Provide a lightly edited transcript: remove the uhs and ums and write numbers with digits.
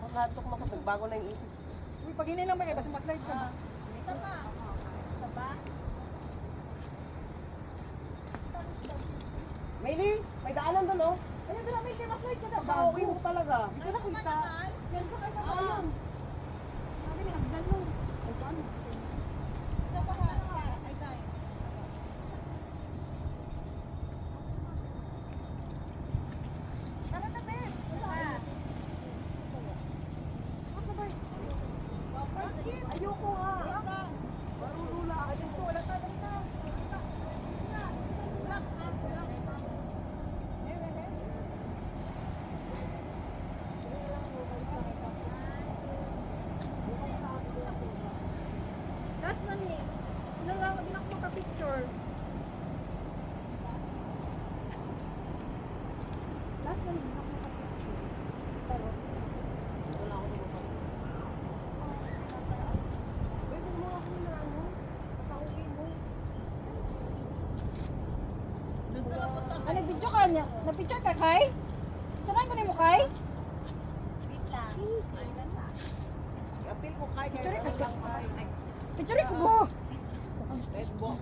Maghatok mo kapag bago na yung isip. Uy, pag hinay lang ba kayo, basta maslide ka ba? Ito pa. Ito pa. Mayli, may daanan doon oh. Ayun, doon may maslide ka na. Bawi mo talaga. Hindi ko nakita. Yan sa kanya pa yun. Sabi ni hagdan mo. Ay, paano? Ito pa ka. Ay, kaya. Tara na, Ben. Ayoko nga. Marulula ka dito. Wala ka dito. Last na ni. Ano lang, hindi na ako makapicture. Last na ni, hindi na ako makapicture. Pero, Wala ako naman. Uy, kung mga ako na ano, nakauwi mo. nag-video ka niya? Nag-picture ka, Kai? Picturean ko ni mo, Kai? Wait lang. Ay, lasa. Apil mo kay Picture kaya ka. lang kay. Picture ko mo. Let's go.